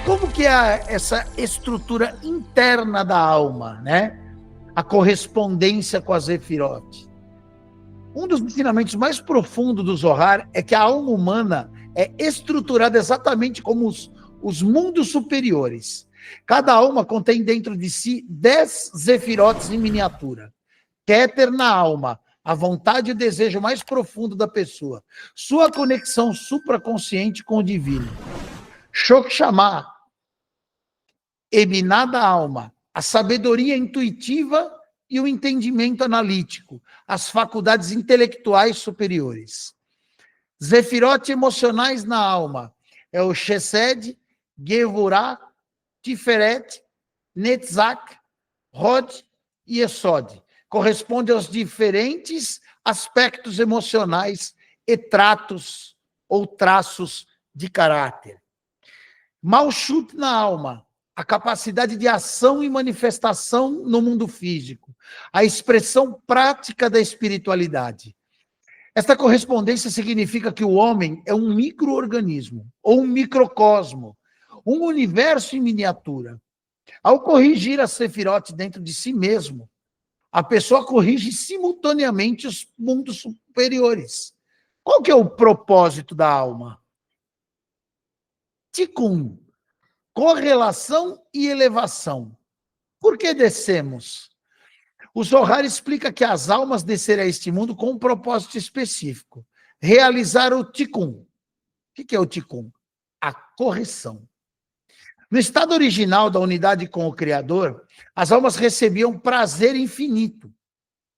como que é essa estrutura interna da alma, né? A correspondência com a Zefirot. Um dos ensinamentos mais profundos do Zohar é que a alma humana é estruturada exatamente como os mundos superiores. Cada alma contém dentro de si 10 Zefirotes em miniatura. Keter na alma, a vontade e o desejo mais profundo da pessoa. Sua conexão supraconsciente com o divino. Shok Shammah, Ebiná da alma, a sabedoria intuitiva e o entendimento analítico, as faculdades intelectuais superiores. Zefirote emocionais na alma, é o Chesed, Gevurah, Tiferet, Netzach, Hod e Esod. Corresponde aos diferentes aspectos emocionais e tratos ou traços de caráter. Malchut na alma, a capacidade de ação e manifestação no mundo físico, a expressão prática da espiritualidade. Esta correspondência significa que o homem é um micro-organismo, ou um microcosmo, um universo em miniatura. Ao corrigir a Sefirot dentro de si mesmo, a pessoa corrige simultaneamente os mundos superiores. Qual que é o propósito da alma? Tikkun, correlação e elevação. Por que descemos? O Zohar explica que as almas desceram a este mundo com um propósito específico. Realizar o Tikkun. O que é o Tikkun? A correção. No estado original da unidade com o Criador, as almas recebiam prazer infinito.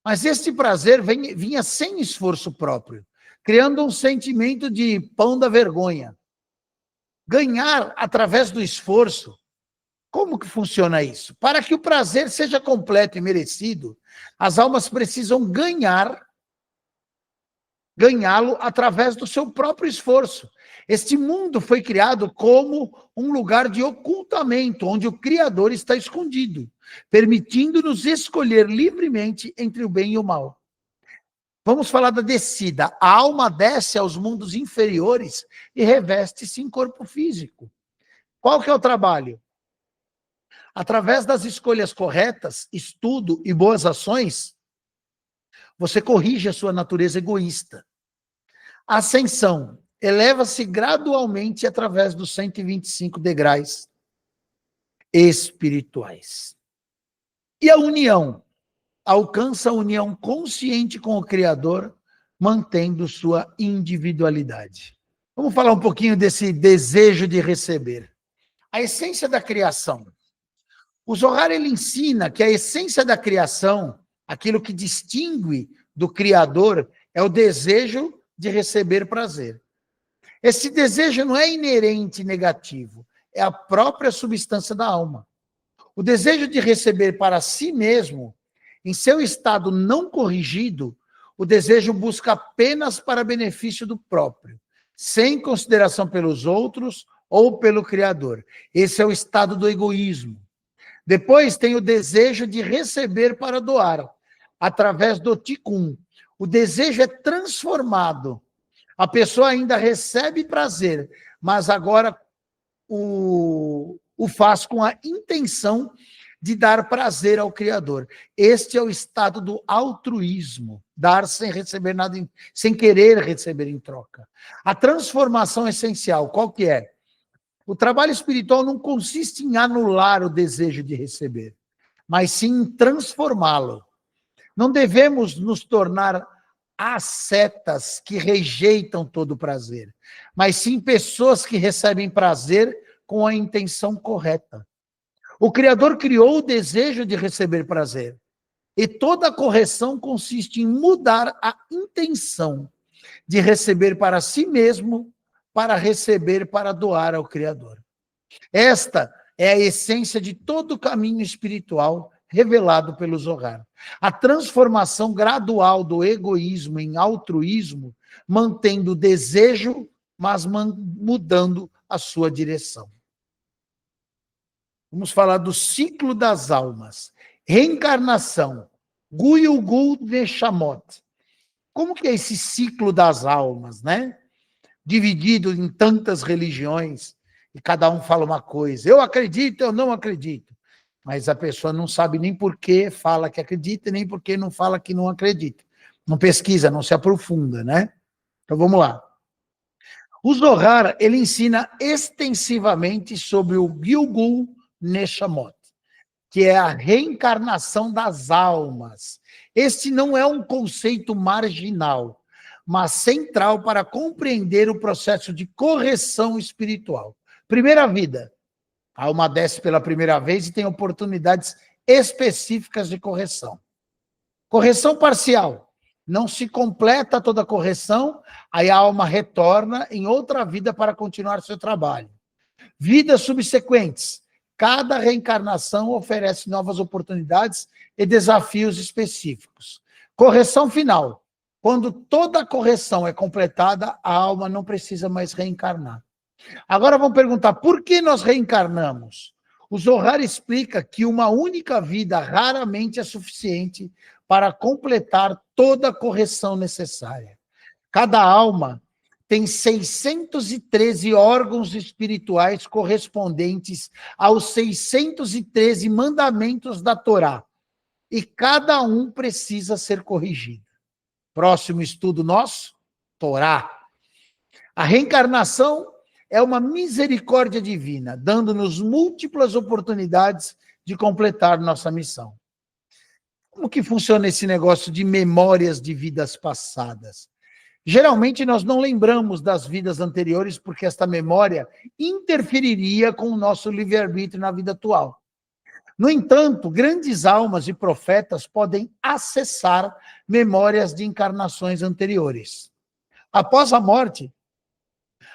Mas este prazer vinha sem esforço próprio, criando um sentimento de pão da vergonha. Ganhar através do esforço. Como que funciona isso? Para que o prazer seja completo e merecido, as almas precisam ganhá-lo através do seu próprio esforço. Este mundo foi criado como um lugar de ocultamento, onde o Criador está escondido, permitindo-nos escolher livremente entre o bem e o mal. Vamos falar da descida. A alma desce aos mundos inferiores e reveste-se em corpo físico. Qual que é o trabalho? Através das escolhas corretas, estudo e boas ações, você corrige a sua natureza egoísta. A ascensão eleva-se gradualmente através dos 125 degraus espirituais. E a união alcança a união consciente com o Criador, mantendo sua individualidade. Vamos falar um pouquinho desse desejo de receber. A essência da criação. O Zohar, ele ensina que a essência da criação, aquilo que distingue do Criador, é o desejo de receber prazer. Esse desejo não é inerente negativo, é a própria substância da alma. O desejo de receber para si mesmo, em seu estado não corrigido, o desejo busca apenas para benefício do próprio, sem consideração pelos outros ou pelo Criador. Esse é o estado do egoísmo. Depois tem o desejo de receber para doar, através do Tikkun. O desejo é transformado. A pessoa ainda recebe prazer, mas agora o faz com a intenção de dar prazer ao Criador. Este é o estado do altruísmo, dar sem receber nada, sem querer receber em troca. A transformação essencial, qual que é? O trabalho espiritual não consiste em anular o desejo de receber, mas sim em transformá-lo. Não devemos nos tornar ascetas que rejeitam todo o prazer, mas sim pessoas que recebem prazer com a intenção correta. O Criador criou o desejo de receber prazer, e toda a correção consiste em mudar a intenção de receber para si mesmo, para receber, para doar ao Criador. Esta é a essência de todo o caminho espiritual revelado pelo Zohar. A transformação gradual do egoísmo em altruísmo, mantendo o desejo, mas mudando a sua direção. Vamos falar do ciclo das almas. Reencarnação. Guyugul Neshamot. Como que é esse ciclo das almas, né? Dividido em tantas religiões, e cada um fala uma coisa. Eu acredito, eu não acredito. Mas a pessoa não sabe nem por que fala que acredita, nem por que não fala que não acredita. Não pesquisa, não se aprofunda, né? Então vamos lá. O Zohar, ele ensina extensivamente sobre o Gilgul Neshamot, que é a reencarnação das almas. Este não é um conceito marginal, mas central para compreender o processo de correção espiritual. Primeira vida, a alma desce pela primeira vez e tem oportunidades específicas de correção. Correção parcial. Não se completa toda a correção, aí a alma retorna em outra vida para continuar seu trabalho. Vidas subsequentes. Cada reencarnação oferece novas oportunidades e desafios específicos. Correção final. Quando toda a correção é completada, a alma não precisa mais reencarnar. Agora vamos perguntar, por que nós reencarnamos? O Zohar explica que uma única vida raramente é suficiente para completar toda a correção necessária. Cada alma tem 613 órgãos espirituais correspondentes aos 613 mandamentos da Torá. E cada um precisa ser corrigido. Próximo estudo nosso, Torá. A reencarnação é uma misericórdia divina, dando-nos múltiplas oportunidades de completar nossa missão. Como que funciona esse negócio de memórias de vidas passadas? Geralmente nós não lembramos das vidas anteriores porque esta memória interferiria com o nosso livre-arbítrio na vida atual. No entanto, grandes almas e profetas podem acessar memórias de encarnações anteriores. Após a morte,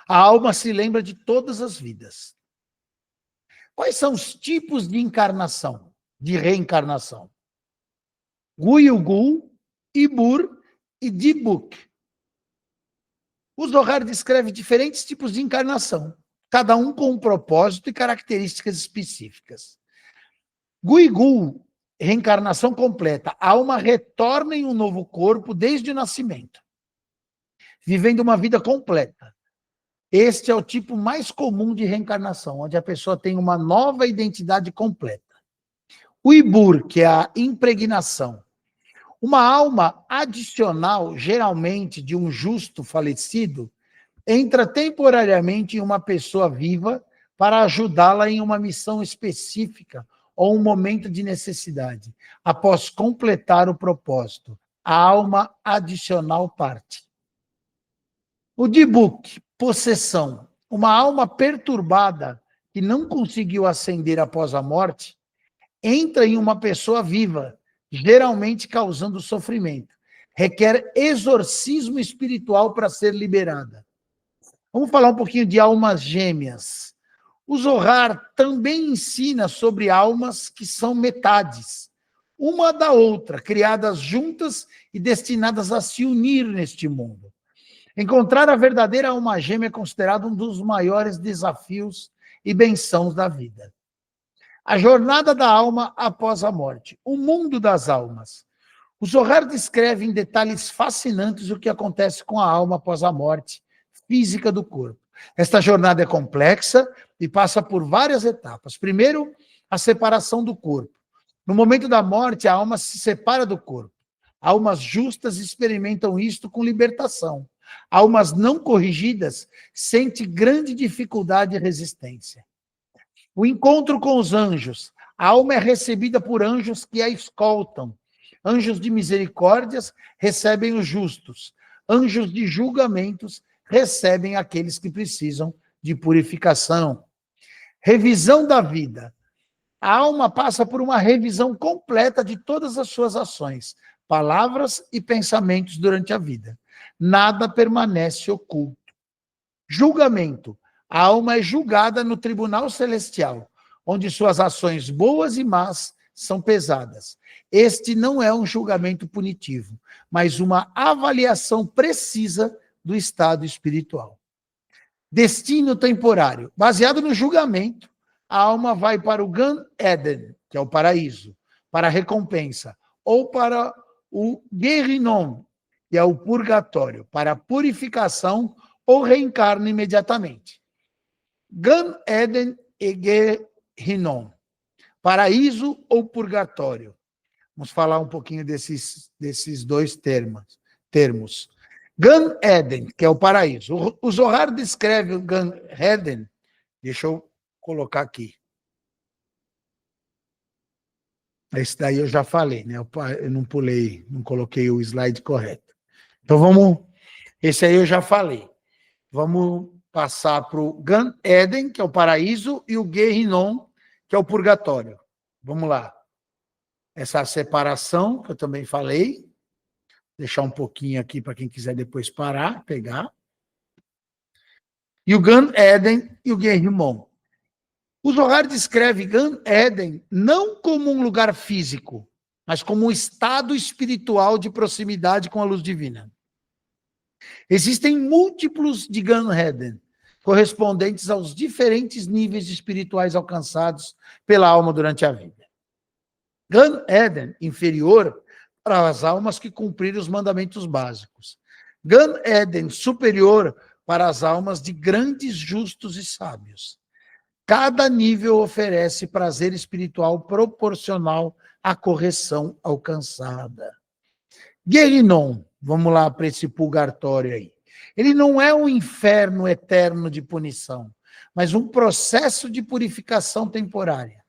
a alma se lembra de todas as vidas. Quais são os tipos de encarnação, de reencarnação? Guyugul, Ibur e Dibuk. O Zohar descreve diferentes tipos de encarnação, cada um com um propósito e características específicas. Guyugul, reencarnação completa. A alma retorna em um novo corpo desde o nascimento, vivendo uma vida completa. Este é o tipo mais comum de reencarnação, onde a pessoa tem uma nova identidade completa. O Ibur, que é a impregnação. Uma alma adicional, geralmente de um justo falecido, entra temporariamente em uma pessoa viva para ajudá-la em uma missão específica ou um momento de necessidade. Após completar o propósito, a alma adicional parte. O Dibuk, possessão. Uma alma perturbada que não conseguiu ascender após a morte, entra em uma pessoa viva, geralmente causando sofrimento. Requer exorcismo espiritual para ser liberada. Vamos falar um pouquinho de almas gêmeas. O Zohar também ensina sobre almas que são metades, uma da outra, criadas juntas e destinadas a se unir neste mundo. Encontrar a verdadeira alma gêmea é considerado um dos maiores desafios e bênçãos da vida. A jornada da alma após a morte. O mundo das almas. O Zohar descreve em detalhes fascinantes o que acontece com a alma após a morte física do corpo. Esta jornada é complexa e passa por várias etapas. Primeiro, a separação do corpo. No momento da morte, a alma se separa do corpo. Almas justas experimentam isto com libertação. Almas não corrigidas sentem grande dificuldade e resistência. O encontro com os anjos. A alma é recebida por anjos que a escoltam. Anjos de misericórdias recebem os justos. Anjos de julgamentos recebem aqueles que precisam de purificação. Revisão da vida. A alma passa por uma revisão completa de todas as suas ações, palavras e pensamentos durante a vida. Nada permanece oculto. Julgamento. A alma é julgada no tribunal celestial, onde suas ações boas e más são pesadas. Este não é um julgamento punitivo, mas uma avaliação precisa do estado espiritual. Destino temporário. Baseado no julgamento, a alma vai para o Gan Eden, que é o paraíso, para a recompensa, ou para o Gehinnom, que é o purgatório, para a purificação, ou reencarna imediatamente. Gan Eden e Gehinnom, paraíso ou purgatório. Vamos falar um pouquinho desses dois termos. Gan Eden, que é o paraíso. O Zohar descreve o Gan Eden, deixa eu colocar aqui. Esse daí eu já falei, né? Eu não pulei, não coloquei o slide correto. Então esse aí eu já falei. Vamos passar para o Gan Eden, que é o paraíso, e o Gehinnom, que é o purgatório. Vamos lá. Essa separação, que eu também falei. Deixar um pouquinho aqui para quem quiser depois parar, pegar. E o Gan Eden e o Gehinnom. O Zohar descreve Gan Eden não como um lugar físico, mas como um estado espiritual de proximidade com a luz divina. Existem múltiplos de Gan Eden, correspondentes aos diferentes níveis espirituais alcançados pela alma durante a vida. Gan Eden inferior para as almas que cumpriram os mandamentos básicos. Gan Eden superior para as almas de grandes justos e sábios. Cada nível oferece prazer espiritual proporcional à correção alcançada. Gehinnom, vamos lá para esse purgatório aí. Ele não é um inferno eterno de punição, mas um processo de purificação temporária.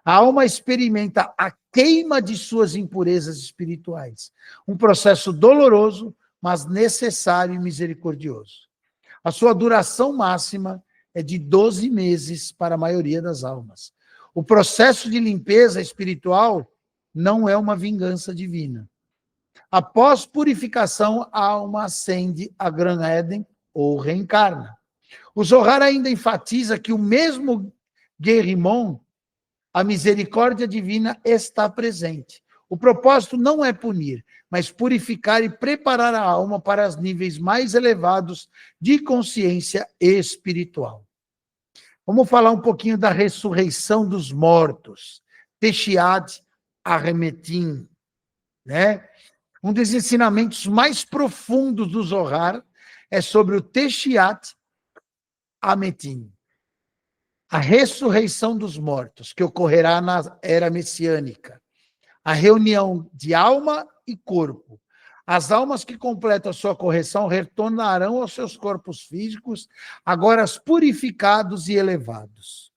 A alma experimenta a queima de suas impurezas espirituais. Um processo doloroso, mas necessário e misericordioso. A sua duração máxima é de 12 meses para a maioria das almas. O processo de limpeza espiritual não é uma vingança divina. Após purificação, a alma ascende a Gan Eden ou reencarna. O Zohar ainda enfatiza que o mesmo Gehinnom, a misericórdia divina está presente. O propósito não é punir, mas purificar e preparar a alma para os níveis mais elevados de consciência espiritual. Vamos falar um pouquinho da ressurreição dos mortos. Teshiat Ametim, né? Um dos ensinamentos mais profundos do Zohar é sobre o Teshiat Ametim, a ressurreição dos mortos, que ocorrerá na era messiânica. A reunião de alma e corpo. As almas que completam a sua correção retornarão aos seus corpos físicos, agora purificados e elevados.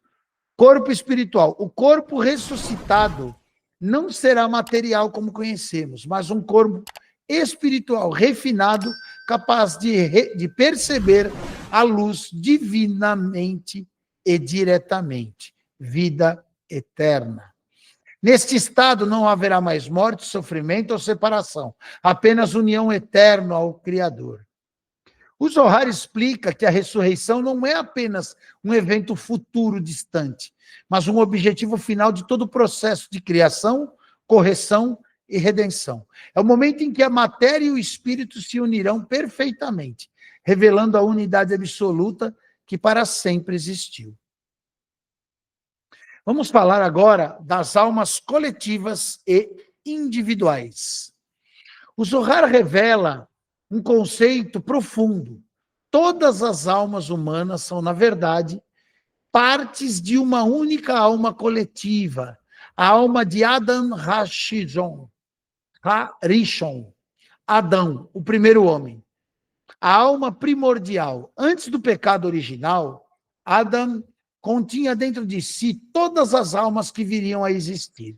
Corpo espiritual. O corpo ressuscitado não será material como conhecemos, mas um corpo espiritual refinado, capaz de perceber a luz divinamente e diretamente. Vida eterna. Neste estado não haverá mais morte, sofrimento ou separação, apenas união eterna ao Criador. O Zohar explica que a ressurreição não é apenas um evento futuro distante, mas um objetivo final de todo o processo de criação, correção e redenção. É o momento em que a matéria e o espírito se unirão perfeitamente, revelando a unidade absoluta que para sempre existiu. Vamos falar agora das almas coletivas e individuais. O Zohar revela um conceito profundo. Todas as almas humanas são, na verdade, partes de uma única alma coletiva, a alma de Adam Harishon, Adão, o primeiro homem. A alma primordial. Antes do pecado original, Adam continha dentro de si todas as almas que viriam a existir.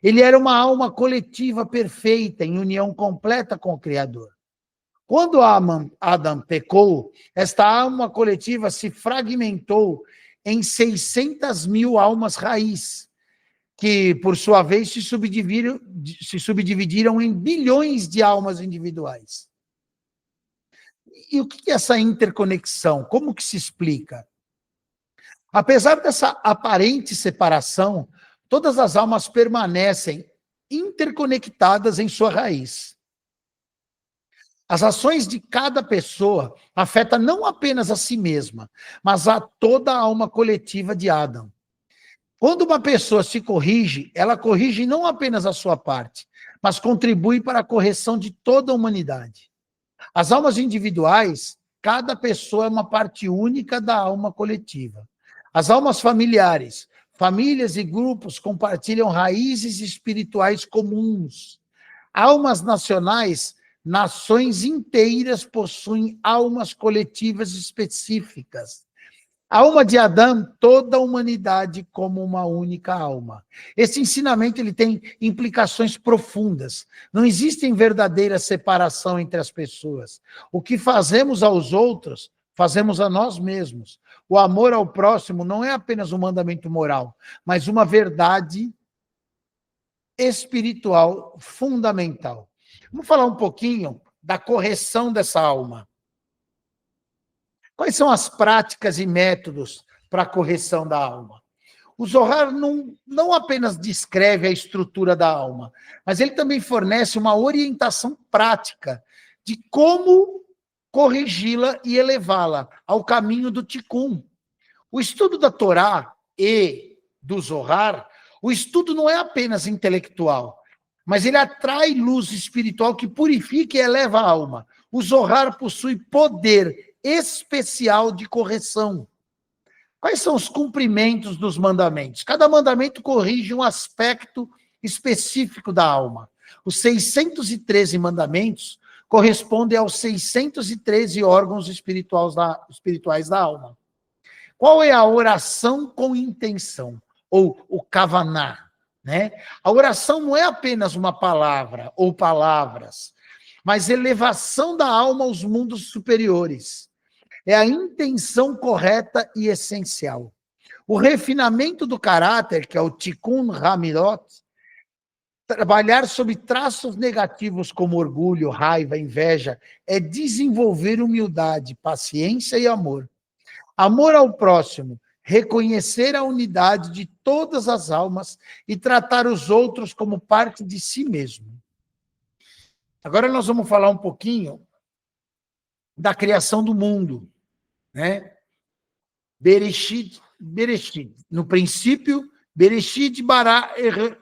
Ele era uma alma coletiva perfeita, em união completa com o Criador. Quando Adam pecou, esta alma coletiva se fragmentou em 600 mil almas raiz, que, por sua vez, se subdividiram em bilhões de almas individuais. E o que é essa interconexão? Como que se explica? Apesar dessa aparente separação, todas as almas permanecem interconectadas em sua raiz. As ações de cada pessoa afetam não apenas a si mesma, mas a toda a alma coletiva de Adão. Quando uma pessoa se corrige, ela corrige não apenas a sua parte, mas contribui para a correção de toda a humanidade. As almas individuais cada pessoa é uma parte única da alma coletiva. As almas familiares, famílias e grupos compartilham raízes espirituais comuns. Almas nacionais, nações inteiras possuem almas coletivas específicas. A alma de Adão, toda a humanidade como uma única alma. Esse ensinamento ele tem implicações profundas. Não existe verdadeira separação entre as pessoas. O que fazemos aos outros, fazemos a nós mesmos. O amor ao próximo não é apenas um mandamento moral, mas uma verdade espiritual fundamental. Vamos falar um pouquinho da correção dessa alma. Quais são as práticas e métodos para a correção da alma? O Zohar não apenas descreve a estrutura da alma, mas ele também fornece uma orientação prática de como corrigi-la e elevá-la ao caminho do Tikkun. O estudo da Torá e do Zohar, o estudo não é apenas intelectual, mas ele atrai luz espiritual que purifica e eleva a alma. O Zohar possui poder especial de correção. Quais são os cumprimentos dos mandamentos? Cada mandamento corrige um aspecto específico da alma. Os 613 mandamentos correspondem aos 613 órgãos espirituais da alma. Qual é a oração com intenção? Ou o kavaná, né? A oração não é apenas uma palavra ou palavras, mas elevação da alma aos mundos superiores. É a intenção correta e essencial. O refinamento do caráter, que é o Tikkun Hamidot, trabalhar sobre traços negativos como orgulho, raiva, inveja, é desenvolver humildade, paciência e amor. Amor ao próximo, reconhecer a unidade de todas as almas e tratar os outros como parte de si mesmo. Agora nós vamos falar um pouquinho da criação do mundo, né? Bereshit, no princípio, Bereshit bara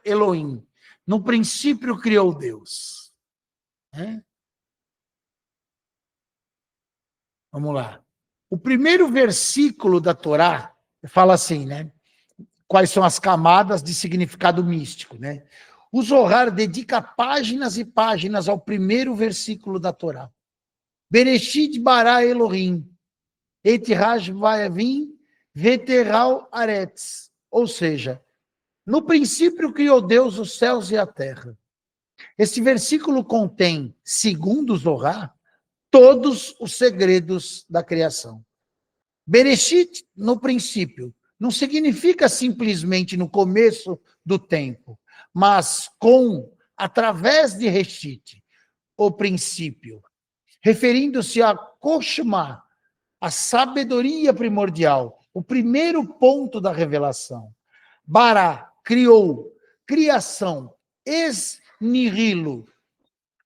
Elohim. No princípio criou Deus. Né? Vamos lá. O primeiro versículo da Torá fala assim, né? Quais são as camadas de significado místico, né? O Zohar dedica páginas e páginas ao primeiro versículo da Torá. Bereshit bara Elohim, et hashvayavim veteral aretz. Ou seja, no princípio criou Deus os céus e a terra. Esse versículo contém, segundo o Zohar, todos os segredos da criação. Bereshit, no princípio, não significa simplesmente no começo do tempo, mas através de Reshit, o princípio, referindo-se a Koshma, a sabedoria primordial, o primeiro ponto da revelação. Bara, criou, criação, ex nihilo,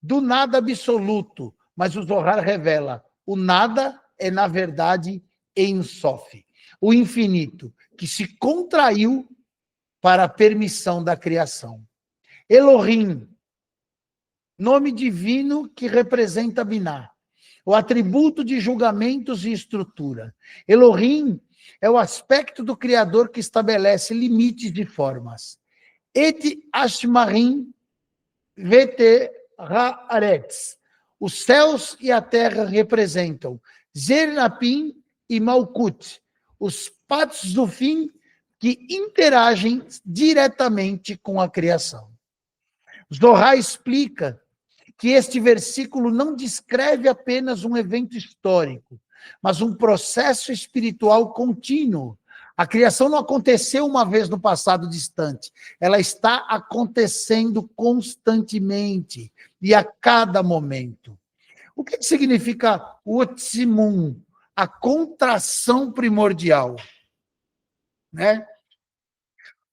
do nada absoluto, mas o Zohar revela, o nada é, na verdade, Ein Sof, o infinito, que se contraiu para a permissão da criação. Elohim, nome divino que representa Biná, o atributo de julgamentos e estrutura. Elohim é o aspecto do Criador que estabelece limites de formas. Et Ashmarim Vete Haaretz. Os céus e a terra representam Zernapim e Malkut, os patos do fim que interagem diretamente com a criação. Zohar explica que este versículo não descreve apenas um evento histórico, mas um processo espiritual contínuo. A criação não aconteceu uma vez no passado distante, ela está acontecendo constantemente e a cada momento. O que significa o Otzimun, a contração primordial? Né?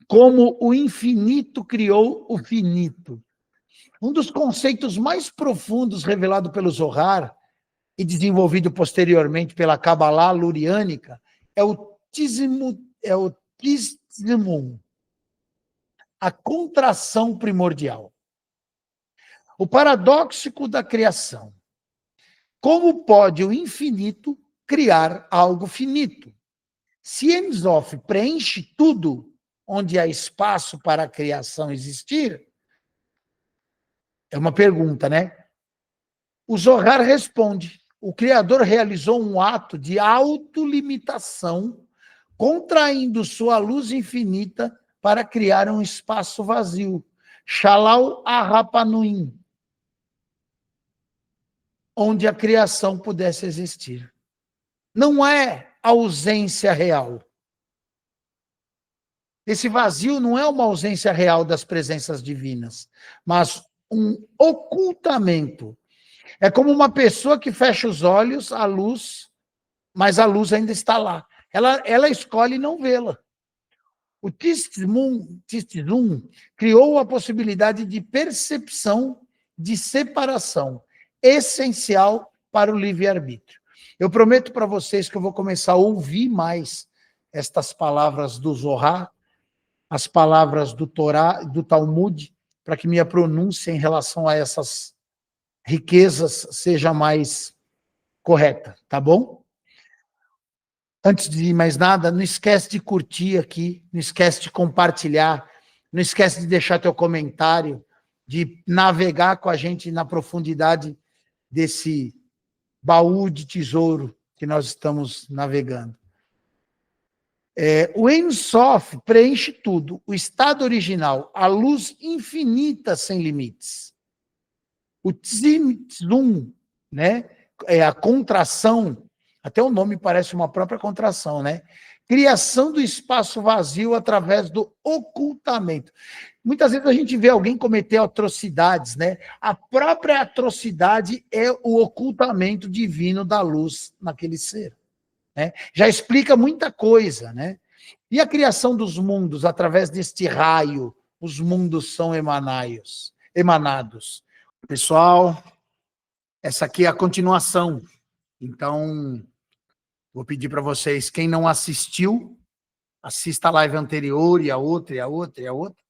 Como o infinito criou o finito. Um dos conceitos mais profundos revelado pelo Zohar e desenvolvido posteriormente pela Kabbalah luriânica é o Tzimum, a contração primordial. O paradoxo da criação. Como pode o infinito criar algo finito? Se Ein Sof preenche tudo onde há espaço para a criação existir, é uma pergunta, né? O Zohar responde: o Criador realizou um ato de autolimitação, contraindo sua luz infinita para criar um espaço vazio. Shalau Arapanuim, onde a criação pudesse existir. Não é ausência real. Esse vazio não é uma ausência real das presenças divinas, mas um ocultamento. É como uma pessoa que fecha os olhos à luz, mas a luz ainda está lá. Ela escolhe não vê-la. O Tzimtzum criou a possibilidade de percepção de separação, essencial para o livre-arbítrio. Eu prometo para vocês que eu vou começar a ouvir mais estas palavras do Zohar, as palavras do Torá, do Talmud, para que minha pronúncia em relação a essas riquezas seja mais correta, tá bom? Antes de mais nada, não esquece de curtir aqui, não esquece de compartilhar, não esquece de deixar teu comentário, de navegar com a gente na profundidade desse baú de tesouro que nós estamos navegando. O Ein Sof preenche tudo, o estado original, a luz infinita sem limites. O Tzimtzum, né, é a contração, até o nome parece uma própria contração, né? Criação do espaço vazio através do ocultamento. Muitas vezes a gente vê alguém cometer atrocidades, né? A própria atrocidade é o ocultamento divino da luz naquele ser. Né? Já explica muita coisa, né? E a criação dos mundos, através deste raio, os mundos são emanados. Pessoal, essa aqui é a continuação. Então, vou pedir para vocês, quem não assistiu, assista a live anterior e a outra, e a outra, e a outra,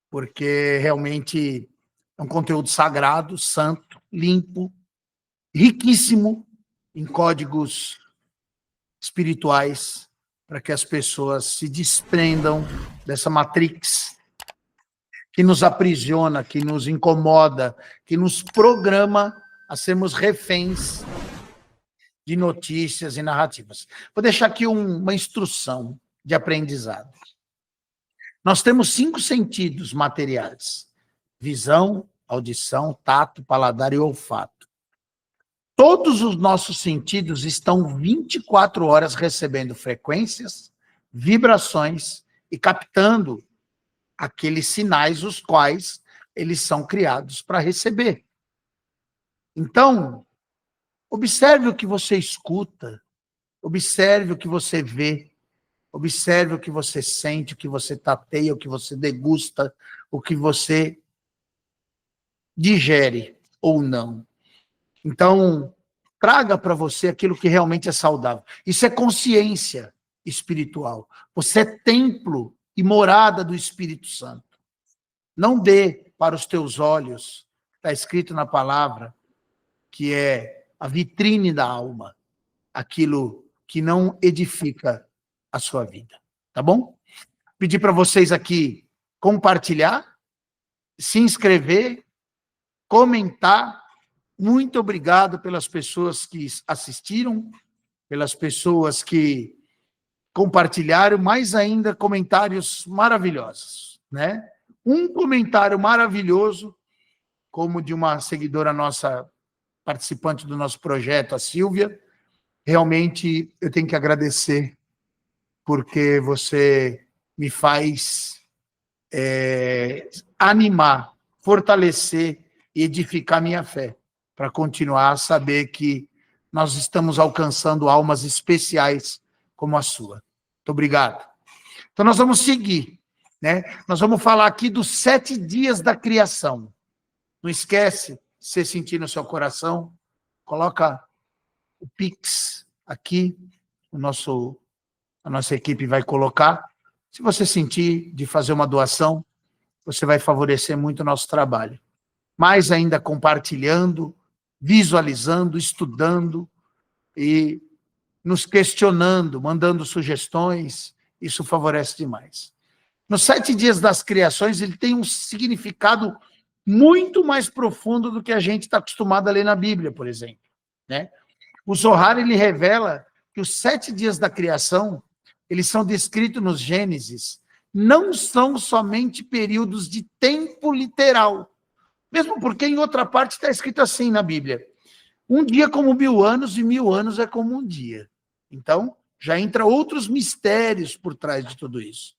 porque realmente é um conteúdo sagrado, santo, limpo, riquíssimo em códigos espirituais, para que as pessoas se desprendam dessa matrix que nos aprisiona, que nos incomoda, que nos programa a sermos reféns de notícias e narrativas. Vou deixar aqui uma instrução de aprendizado. Nós temos 5 sentidos materiais: visão, audição, tato, paladar e olfato. Todos os nossos sentidos estão 24 horas recebendo frequências, vibrações e captando aqueles sinais os quais eles são criados para receber. Então, observe o que você escuta, observe o que você vê, observe o que você sente, o que você tateia, o que você degusta, o que você digere ou não. Então, traga para você aquilo que realmente é saudável. Isso é consciência espiritual. Você é templo e morada do Espírito Santo. Não dê para os teus olhos, está escrito na palavra, que é a vitrine da alma, aquilo que não edifica a sua vida. Tá bom? Pedir para vocês aqui compartilhar, se inscrever, comentar. Muito obrigado pelas pessoas que assistiram, pelas pessoas que compartilharam, mais ainda comentários maravilhosos, né? Um comentário maravilhoso, como de uma seguidora nossa, participante do nosso projeto, a Silvia. Realmente eu tenho que agradecer, porque você me faz animar, fortalecer e edificar minha fé, para continuar a saber que nós estamos alcançando almas especiais como a sua. Muito obrigado. Então, nós vamos seguir, né? Nós vamos falar aqui dos 7 dias da criação. Não esquece, se sentir no seu coração, coloca o Pix aqui, a nossa equipe vai colocar. Se você sentir de fazer uma doação, você vai favorecer muito o nosso trabalho. Mais ainda compartilhando, visualizando, estudando e nos questionando, mandando sugestões. Isso favorece demais. Nos 7 dias das criações, ele tem um significado muito mais profundo do que a gente está acostumado a ler na Bíblia, por exemplo, né? O Zohar, ele revela que os 7 dias da criação, eles são descritos nos Gênesis, não são somente períodos de tempo literal, mesmo porque em outra parte está escrito assim na Bíblia: um dia como 1000 anos e 1000 anos é como um dia. Então, já entra outros mistérios por trás de tudo isso.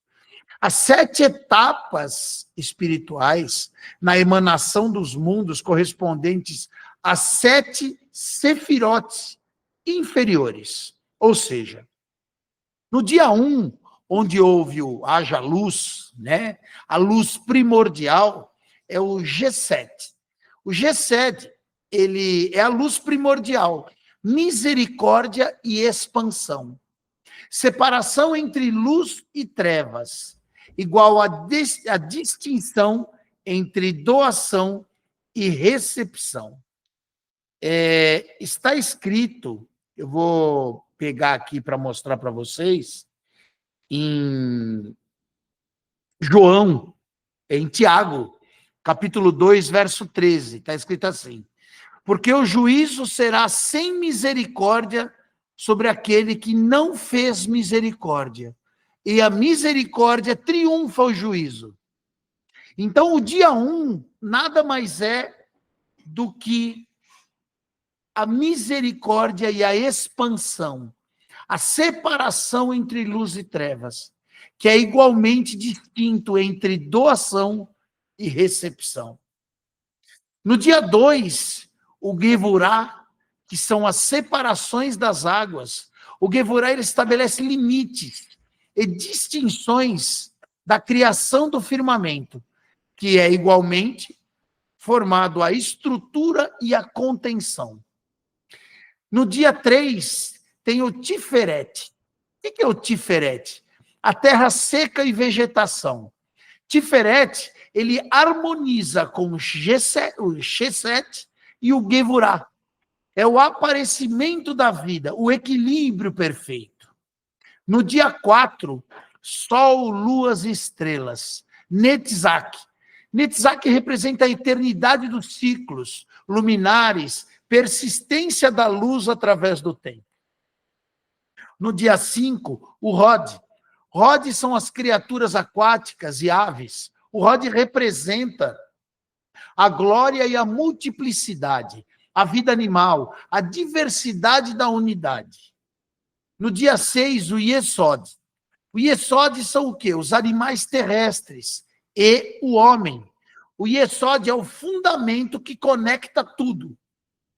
As 7 etapas espirituais na emanação dos mundos correspondentes às 7 sefirotes inferiores. Ou seja, no dia 1, onde houve o haja luz, né? A luz primordial é o G7. O G7, ele é a luz primordial, misericórdia e expansão. Separação entre luz e trevas, igual a distinção entre doação e recepção. Está escrito, eu vou pegar aqui para mostrar para vocês, em João, em Tiago, capítulo 2, verso 13, está escrito assim: porque o juízo será sem misericórdia sobre aquele que não fez misericórdia, e a misericórdia triunfa o juízo. Então, o dia 1 nada mais é do que a misericórdia e a expansão, a separação entre luz e trevas, que é igualmente distinto entre doação e recepção. No dia 2, o Gevurá, que são as separações das águas, o Gevurá, ele estabelece limites e distinções da criação do firmamento, que é igualmente formado a estrutura e a contenção. No dia 3, tem o Tiferet. O que é o Tiferet? A terra seca e vegetação. Tiferet, ele harmoniza com o G7 e o Gevurá. É o aparecimento da vida, o equilíbrio perfeito. No dia 4, sol, luas e estrelas. Netzach. Netzach representa a eternidade dos ciclos, luminares, persistência da luz através do tempo. No dia 5, o Rod. Rod são as criaturas aquáticas e aves. O Rod representa a glória e a multiplicidade, a vida animal, a diversidade da unidade. No dia 6, o Yesod. O Yesod são o quê? Os animais terrestres e o homem. O Yesod é o fundamento que conecta tudo,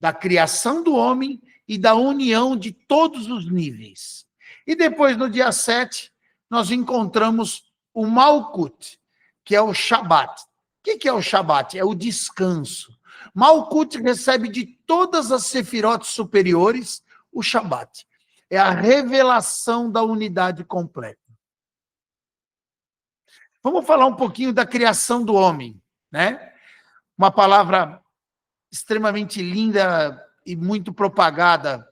da criação do homem e da união de todos os níveis. E depois, no dia 7, nós encontramos o Malkut, que é o Shabat. O que é o Shabat? É o descanso. Malkut recebe de todas as sefirotes superiores o Shabat. É a revelação da unidade completa. Vamos falar um pouquinho da criação do homem, né? Uma palavra extremamente linda e muito propagada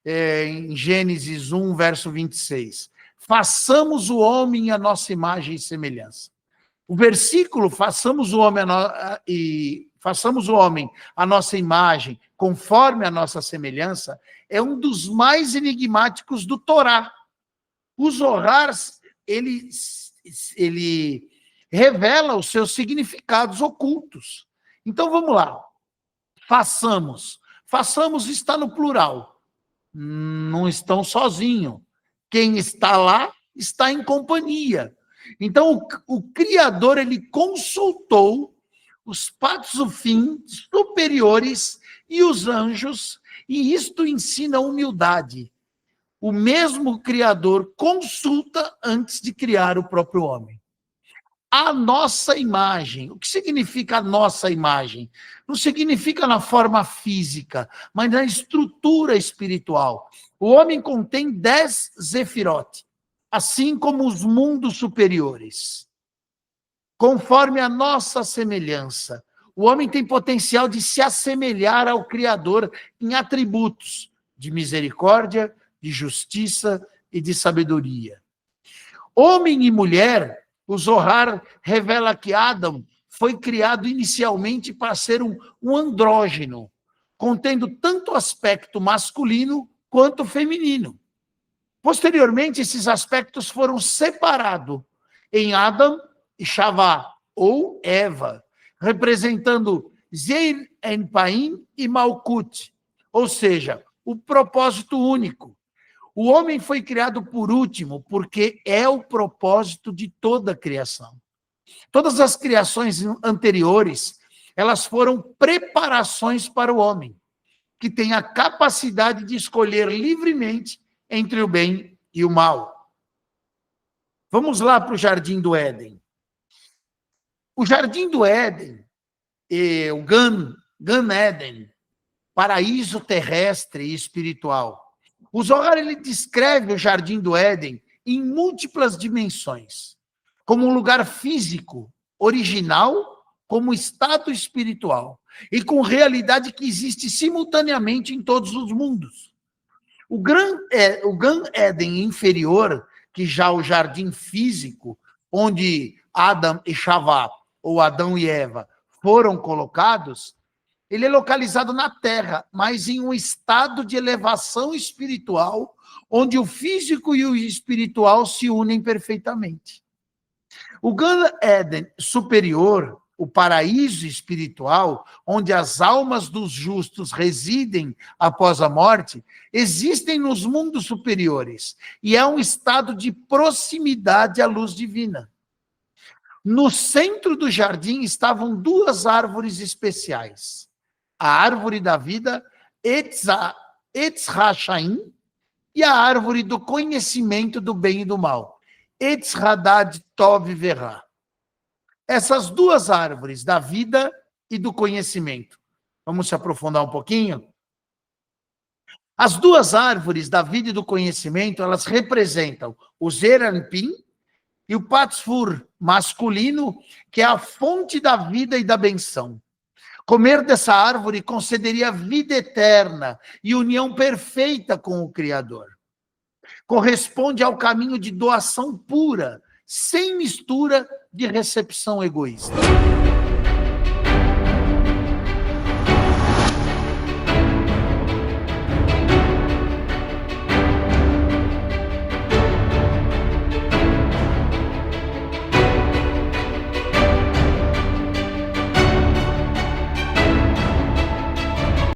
em Gênesis 1, verso 26. Façamos o homem à nossa imagem e semelhança. O versículo, façamos o homem à nossa imagem, conforme a nossa semelhança, é um dos mais enigmáticos do Torá. O Zohar, ele revela os seus significados ocultos. Então, vamos lá. Façamos. Façamos está no plural. Não estão sozinhos. Quem está lá está em companhia. Então, o Criador, ele consultou os Patsufim superiores e os anjos, e isto ensina a humildade. O mesmo Criador consulta antes de criar o próprio homem. A nossa imagem. O que significa a nossa imagem? Não significa na forma física, mas na estrutura espiritual. O homem contém 10 Zefirot, assim como os mundos superiores. Conforme a nossa semelhança, o homem tem potencial de se assemelhar ao Criador em atributos de misericórdia, de justiça e de sabedoria. Homem e mulher, o Zohar revela que Adão foi criado inicialmente para ser um andrógeno, contendo tanto aspecto masculino quanto feminino. Posteriormente, esses aspectos foram separados em Adão e Chavá, ou Eva, representando Zeir Enpaim e Malkut, ou seja, o propósito único. O homem foi criado por último, porque é o propósito de toda a criação. Todas as criações anteriores, elas foram preparações para o homem, que tem a capacidade de escolher livremente entre o bem e o mal. Vamos lá para o Jardim do Éden. O Jardim do Éden, o Gan Éden, paraíso terrestre e espiritual. O Zohar, ele descreve o Jardim do Éden em múltiplas dimensões, como um lugar físico, original, como estado espiritual, e com realidade que existe simultaneamente em todos os mundos. O Gan Éden inferior, que já o jardim físico, onde Adão e Chavá, ou Adão e Eva, foram colocados, ele é localizado na Terra, mas em um estado de elevação espiritual, onde o físico e o espiritual se unem perfeitamente. O Gan Éden superior, o paraíso espiritual, onde as almas dos justos residem após a morte, existem nos mundos superiores, e é um estado de proximidade à luz divina. No centro do jardim estavam duas árvores especiais. A árvore da vida, Etz Hashaim, e a árvore do conhecimento do bem e do mal, Etz Hadad Tov Verá. Essas duas árvores, da vida e do conhecimento. Vamos se aprofundar um pouquinho? As duas árvores da vida e do conhecimento, elas representam o Zeir Anpin e o Patzfur masculino, que é a fonte da vida e da benção. Comer dessa árvore concederia vida eterna e união perfeita com o Criador. Corresponde ao caminho de doação pura, sem mistura de recepção egoísta.